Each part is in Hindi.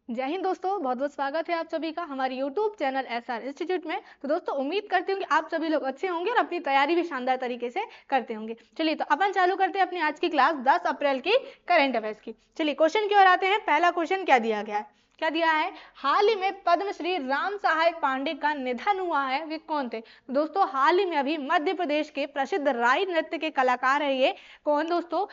जय हिंद दोस्तों, बहुत बहुत स्वागत है आप सभी का हमारे YouTube चैनल SR इंस्टीट्यूट में। तो दोस्तों उम्मीद करती हूँ कि आप सभी लोग अच्छे होंगे और अपनी तैयारी भी शानदार तरीके से करते होंगे। चलिए तो अपन चालू करते हैं अपनी आज की क्लास 10 अप्रैल की करंट अफेयर्स की। चलिए क्वेश्चन की ओर आते हैं। पहला क्वेश्चन क्या दिया गया है? क्या दिया है? हाल ही में पद्मश्री राम सहाय पांडे का निधन हुआ है, वे कौन थे? दोस्तों हाल ही में अभी मध्य प्रदेश के प्रसिद्ध राई नृत्य के कलाकार है ये कौन दोस्तों?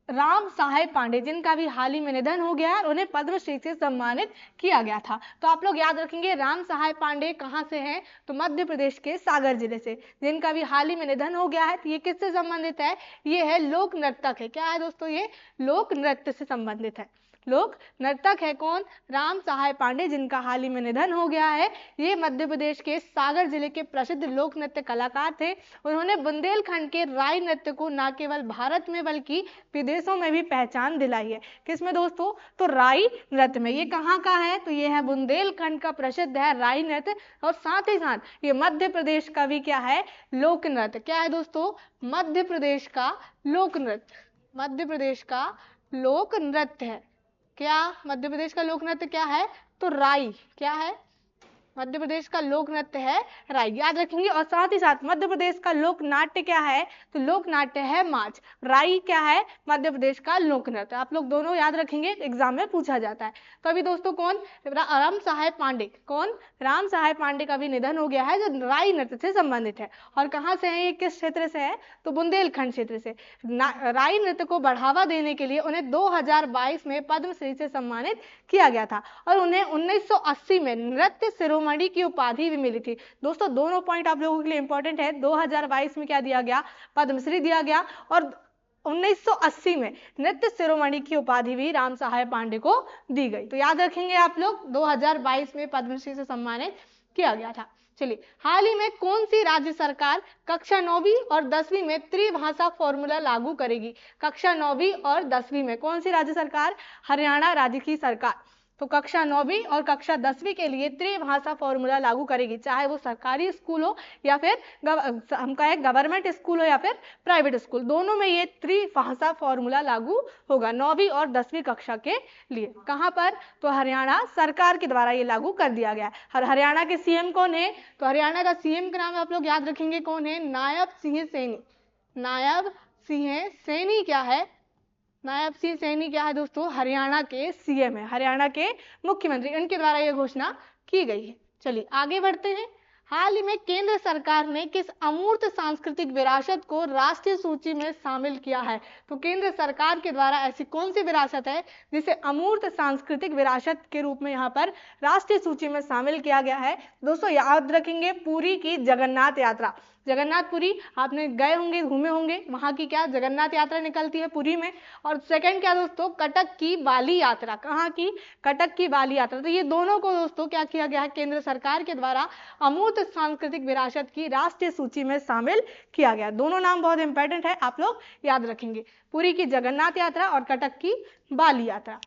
राम सहाय पांडे, जिनका भी हाल ही में निधन हो गया है। उन्हें पद्मश्री से सम्मानित किया गया था। तो आप लोग याद रखेंगे राम सहाय पांडे कहाँ से हैं? तो मध्य प्रदेश के सागर जिले से, जिनका भी हाल ही में निधन हो गया है। तो ये किससे संबंधित है? ये है लोक नर्तक है। क्या है दोस्तों? ये लोक नृत्य से संबंधित है। लोक नर्तक है कौन? राम सहाय पांडे, जिनका हाल ही में निधन हो गया है। ये मध्य प्रदेश के सागर जिले के प्रसिद्ध लोक नृत्य कलाकार थे। उन्होंने बुंदेलखंड के राई नृत्य को न केवल भारत में बल्कि विदेशों में भी पहचान दिलाई है। किसमें दोस्तों? तो राई नृत्य में। ये कहाँ का है? तो ये है बुंदेलखंड का प्रसिद्ध है राई नृत्य। और साथ ही साथ ये मध्य प्रदेश का भी क्या है? लोक नृत्य। क्या है दोस्तों? मध्य प्रदेश का लोक नृत्य। मध्य प्रदेश का लोक नृत्य है। क्या मध्य प्रदेश का लोक नृत्य क्या है? तो राई। क्या है? मध्य प्रदेश का लोक नृत्य है राई, याद रखेंगे। और साथ ही साथ मध्य प्रदेश का लोक नाट्य क्या है? तो लोक नाट्य है माच। राई क्या है? मध्य प्रदेश का लोक नृत्य। आप लोग दोनों याद रखेंगे, एग्जाम में पूछा जाता है। तो अभी दोस्तों कौन? राम सहाय पांडे। कौन? राम सहाय पांडे का भी निधन हो गया है, जो राई नृत्य से संबंधित है। और कहाँ से है ये? किस क्षेत्र से है? तो बुंदेलखंड क्षेत्र से। राई नृत्य को बढ़ावा देने के लिए उन्हें 2022 में पद्मश्री से सम्मानित किया गया था। और उन्हें 1980 में नृत्य शिरोमणि की उपाधि भी मिली थी। दोस्तों दोनों पॉइंट आप लोगों के लिए इंपॉर्टेंट है। 2022 में क्या दिया गया? पद्मश्री दिया गया। और 1980 में नृत्य शिरोमणि की उपाधि भी राम सहाय पांडे को दी गई। तो याद रखेंगे आप लोग, 2022 में पद्मश्री से सम्मानित किया गया था। चलिए, हाल ही में कौन सी राज्य सरकार कक्षा 9वीं और 10वीं में त्रिभाषा फॉर्मूला लागू करेगी? कक्षा 9वीं और 10वीं में कौन सी राज्य सरकार? हरियाणा राज्य की सरकार। तो कक्षा 9वीं और कक्षा 10वीं के लिए त्रिभाषा फॉर्मूला लागू करेगी, चाहे वो सरकारी स्कूल हो या फिर हम कहें गवर्नमेंट स्कूल हो या फिर प्राइवेट स्कूल, दोनों में ये त्रिभाषा फॉर्मूला लागू होगा 9वीं और 10वीं कक्षा के लिए। कहाँ पर? तो हरियाणा सरकार के द्वारा ये लागू कर दिया गया है। हरियाणा के सीएम कौन है? तो हरियाणा का सीएम का नाम आप लोग याद रखेंगे कौन है? नायब सिंह सैनी। नायब सिंह सैनी क्या है? नायब सिंह सैनी क्या है दोस्तों? हरियाणा के सीएम है, हरियाणा के मुख्यमंत्री, इनके द्वारा यह घोषणा की गई है। चलिए आगे बढ़ते हैं। हाल ही में केंद्र सरकार ने किस अमूर्त सांस्कृतिक विरासत को राष्ट्रीय सूची में शामिल किया है? तो केंद्र सरकार के द्वारा ऐसी कौन सी विरासत है जिसे अमूर्त सांस्कृतिक विरासत के रूप में यहाँ पर राष्ट्रीय सूची में शामिल किया गया है? दोस्तों याद रखेंगे, पुरी की जगन्नाथ यात्रा। जगन्नाथपुरी आपने गए होंगे, घूमे होंगे, वहां की क्या जगन्नाथ यात्रा निकलती है पुरी में। और सेकंड क्या दोस्तों? कटक की बाली यात्रा। कहाँ की? कटक की बाली यात्रा। तो ये दोनों को दोस्तों क्या किया गया है? केंद्र सरकार के द्वारा अमूर्त सांस्कृतिक विरासत की राष्ट्रीय सूची में शामिल किया गया। दोनों नाम बहुत इंपॉर्टेंट है, आप लोग याद रखेंगे, पुरी की जगन्नाथ यात्रा और कटक की बाली यात्रा।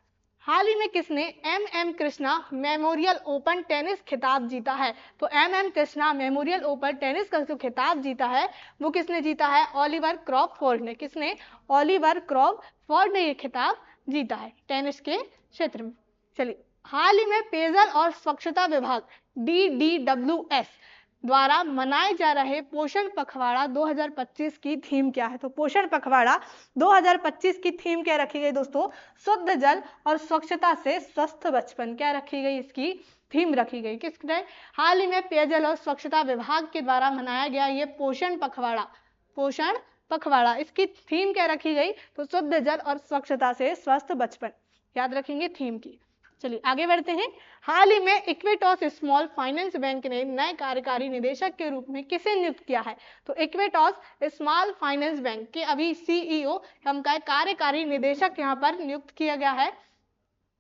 हाल ही में किसने MM Krishna memorial open tennis खिताब जीता है? तो MM Krishna memorial open tennis का जो खिताब जीता है वो किसने जीता है? ओलिवर क्रॉफोर्ड ने। किसने? ओलिवर क्रॉफोर्ड ने ये खिताब जीता है टेनिस के क्षेत्र में। चलिए, हाल ही में पेयजल और स्वच्छता विभाग DDWS द्वारा मनाए जा रहे पोषण पखवाड़ा 2025 की थीम क्या है? तो पोषण पखवाड़ा 2025 की थीम क्या रखी गई दोस्तों? शुद्ध जल और स्वच्छता से स्वस्थ बचपन। क्या रखी गई? इसकी थीम रखी गई। किसने? हाल ही में पेयजल और स्वच्छता विभाग के द्वारा मनाया गया ये पोषण पखवाड़ा। पोषण पखवाड़ा, इसकी थीम क्या रखी गई? तो शुद्ध जल और स्वच्छता से स्वस्थ बचपन, याद रखेंगे थीम की। चलिए आगे बढ़ते हैं। हाल ही में इक्विटॉस स्मॉल फाइनेंस बैंक ने नए कार्यकारी निदेशक के रूप में किसे नियुक्त किया है? तो इक्विटॉस स्मॉल फाइनेंस बैंक के अभी CEO हम का कार्यकारी निदेशक यहाँ पर नियुक्त किया गया है।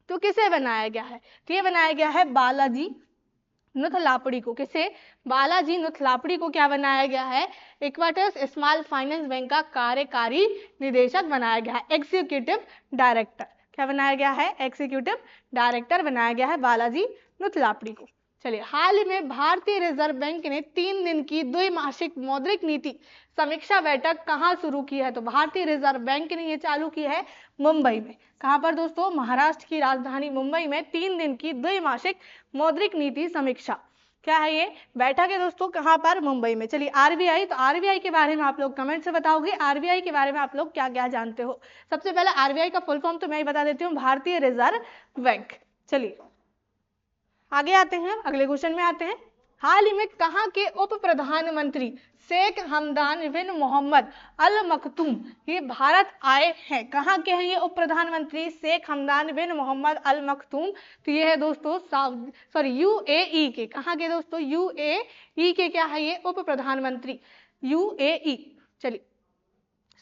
तो किसे बनाया गया है? तो ये बनाया गया है बालाजी नुथलापड़ी को। किसे? बालाजी नुथलापड़ी को क्या बनाया गया है? इक्विटॉस स्मॉल फाइनेंस बैंक का कार्यकारी निदेशक बनाया गया है, एग्जीक्यूटिव डायरेक्टर। क्या बनाया गया है? एग्जीक्यूटिव डायरेक्टर बनाया गया है बालाजी नुथलापड़ी को। चलिए, हाल ही में भारतीय रिजर्व बैंक ने 3 दिन की द्विमासिक मौद्रिक नीति समीक्षा बैठक कहाँ शुरू की है? तो भारतीय रिजर्व बैंक ने ये चालू की है मुंबई में। कहाँ पर दोस्तों? महाराष्ट्र की राजधानी मुंबई में 3 दिन की द्विमासिक मौद्रिक नीति समीक्षा, क्या है ये बैठक है दोस्तों, कहाँ पर? मुंबई में। चलिए, आरबीआई, तो आरबीआई के बारे में आप लोग कमेंट से बताओगे आरबीआई के बारे में आप लोग क्या क्या जानते हो। सबसे पहले आरबीआई का फुल फॉर्म तो मैं ही बता देती हूँ, भारतीय रिजर्व बैंक। चलिए आगे आते हैं, अगले क्वेश्चन में आते हैं। हाल ही में कहाँ के उप प्रधानमंत्री शेख हमदान बिन मोहम्मद अल मखदूम ये भारत आए हैं? कहाँ के हैं ये उप प्रधानमंत्री शेख हमदान बिन मोहम्मद अल मखदूम? तो ये है दोस्तों यूएई के। कहाँ के दोस्तों? यूएई के। क्या है ये? उप प्रधानमंत्री, यूएई। चलिए,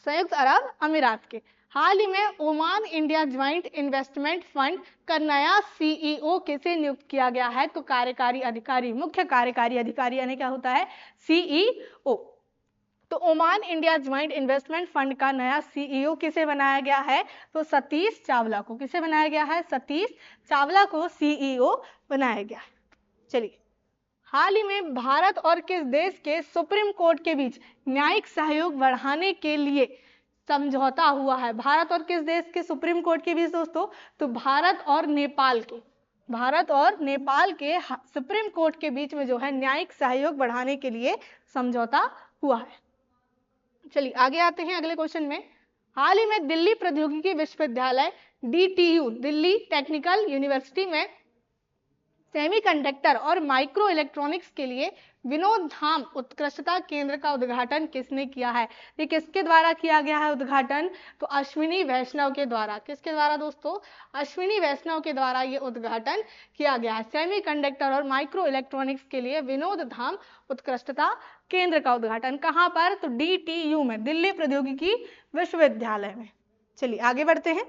संयुक्त अरब अमीरात के। हाल ही में Oman India joint investment fund का नया सीईओ किसे नियुक्त किया गया है? तो कार्यकारी अधिकारी, मुख्य कार्यकारी अधिकारी यानी क्या होता है? सीईओ। तो Oman India joint investment fund का नया सीईओ किसे बनाया गया है? तो सतीश चावला को। किसे बनाया गया है? सतीश चावला को सीईओ बनाया गया है। चलिए, हाल ही में भारत और किस देश के सुप्रीम कोर्ट के बीच न्यायिक सहयोग बढ़ाने के लिए समझौता हुआ है? भारत और किस देश के सुप्रीम कोर्ट के बीच दोस्तों? तो भारत और नेपाल के, भारत और नेपाल के सुप्रीम कोर्ट के बीच में जो है न्यायिक सहयोग बढ़ाने के लिए समझौता हुआ है। चलिए आगे आते हैं अगले क्वेश्चन में। हाल ही में दिल्ली प्रौद्योगिकी विश्वविद्यालय DTU, दिल्ली टेक्निकल यूनिवर्सिटी में सेमीकंडक्टर और माइक्रो इलेक्ट्रॉनिक्स के लिए विनोद धाम उत्कृष्टता केंद्र का उद्घाटन किसने किया है? ये किसके द्वारा किया गया है उद्घाटन? तो अश्विनी वैष्णव के द्वारा। किसके द्वारा दोस्तों? अश्विनी वैष्णव के द्वारा ये उद्घाटन किया गया है। सेमीकंडक्टर और माइक्रो इलेक्ट्रॉनिक्स के लिए विनोद धाम उत्कृष्टता केंद्र का उद्घाटन कहाँ पर? तो DTU में, दिल्ली प्रौद्योगिकी विश्वविद्यालय में। चलिए आगे बढ़ते हैं।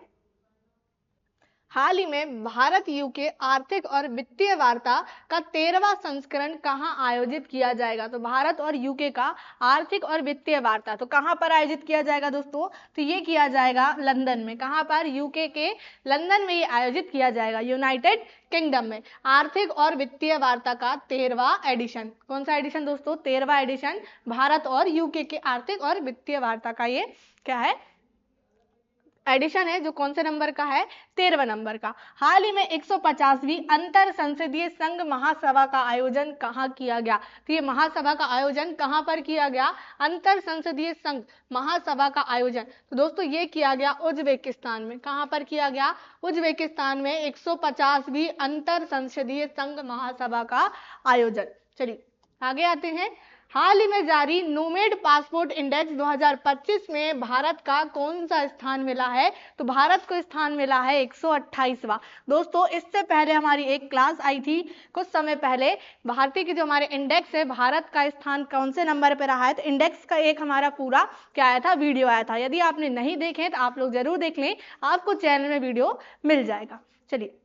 हाल ही में भारत यूके आर्थिक और वित्तीय वार्ता का 13वां संस्करण कहाँ आयोजित किया जाएगा? तो भारत और यूके का आर्थिक और वित्तीय वार्ता तो कहाँ पर आयोजित किया जाएगा दोस्तों? तो ये किया जाएगा लंदन में। कहाँ पर? यूके के लंदन में ये आयोजित किया जाएगा, यूनाइटेड किंगडम में। आर्थिक और वित्तीय वार्ता का 13वां एडिशन, कौन सा एडिशन दोस्तों? 13वां एडिशन भारत और यूके के आर्थिक और वित्तीय वार्ता का ये क्या है? एडिशन है, जो कौन से नंबर का है? 13वां नंबर का। हाल ही में 150वीं अंतर संसदीय संघ महासभा का आयोजन कहाँ किया गया? तो ये महासभा का आयोजन कहाँ पर किया गया? अंतर संसदीय संघ महासभा का आयोजन तो दोस्तों ये किया गया उज्बेकिस्तान में। कहाँ पर किया गया? उज्बेकिस्तान में 150वीं अंतर संसदीय संघ महासभा का आयोजन। चलिए आगे आते हैं। हाल ही में जारी नोमेड पासपोर्ट इंडेक्स 2025 में भारत का कौन सा स्थान मिला है? तो भारत को स्थान मिला है 128वां। दोस्तों इससे पहले हमारी एक क्लास आई थी कुछ समय पहले, भारतीय की जो हमारे इंडेक्स है भारत का स्थान कौन से नंबर पर रहा है? तो इंडेक्स का एक हमारा पूरा क्या आया था? वीडियो आया था। यदि आपने नहीं देखे तो आप लोग जरूर देख लें, आपको चैनल में वीडियो मिल जाएगा। चलिए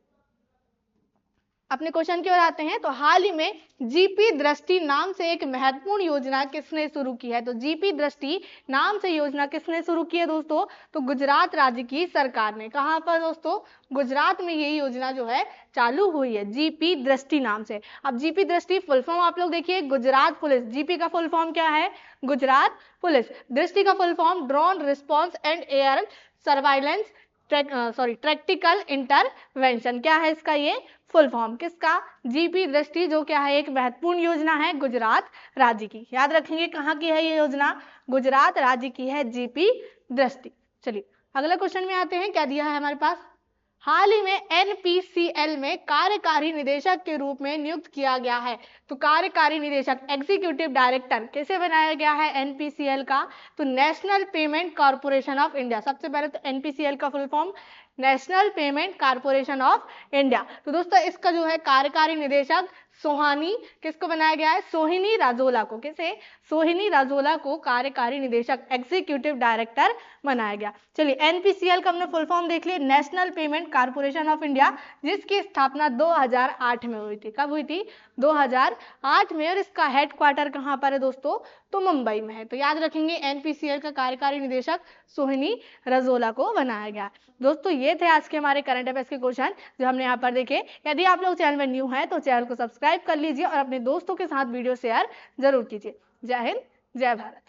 अपने क्वेश्चन की ओर आते हैं। तो हाल ही में जीपी दृष्टि नाम से एक महत्वपूर्ण योजना किसने शुरू की है? तो जीपी दृष्टि नाम से योजना किसने शुरू की है दोस्तों? तो गुजरात राज्य की सरकार ने। कहाँ पर दोस्तों? गुजरात में ये योजना जो है चालू हुई है, जीपी दृष्टि नाम से। अब जीपी दृष्टि फुल फॉर्म आप लोग देखिए, गुजरात पुलिस। जीपी का फुल फॉर्म क्या है? गुजरात पुलिस। दृष्टि का full form drone response and air surveillance tactical intervention. क्या है इसका ये फुल फॉर्म? किसका? जीपी दृष्टि, जो क्या है एक महत्वपूर्ण योजना है गुजरात राज्य की। याद रखेंगे कहाँ की है ये योजना? गुजरात राज्य की है जीपी दृष्टि। चलिए अगला क्वेश्चन में आते हैं। क्या दिया है हमारे पास? हाल ही में NPCL में कार्यकारी निदेशक के रूप में नियुक्त किया गया है। तो कार्यकारी निदेशक एग्जीक्यूटिव डायरेक्टर कैसे बनाया गया है NPCL का? तो national payment corporation of India. सबसे पहले तो NPCL का full form national payment corporation of India. तो दोस्तों इसका जो है कार्यकारी निदेशक सोहानी, किसको बनाया गया है? सोहिनी राजोला को। किसे? सोहिनी राजोला को कार्यकारी निदेशक एग्जीक्यूटिव डायरेक्टर बनाया गया। चलिए NPCL का हमने फुल फॉर्म देख लिया, national payment corporation of India, जिसकी स्थापना 2008 में हुई थी। कब हुई थी? 2008 में। और इसका हेडक्वार्टर कहाँ पर है दोस्तों? तो मुंबई में है। तो याद रखेंगे NPCL का कार्यकारी निदेशक सोहिनी राजोला को बनाया गया। दोस्तों ये थे आज के हमारे करंट अफेयर्स के क्वेश्चन जो हमने यहाँ पर देखे। यदि आप लोग चैनल में न्यू हैं तो चैनल को सब्सक्राइब सब्सक्राइब कर लीजिए और अपने दोस्तों के साथ वीडियो शेयर जरूर कीजिए। जय हिंद, जय भारत।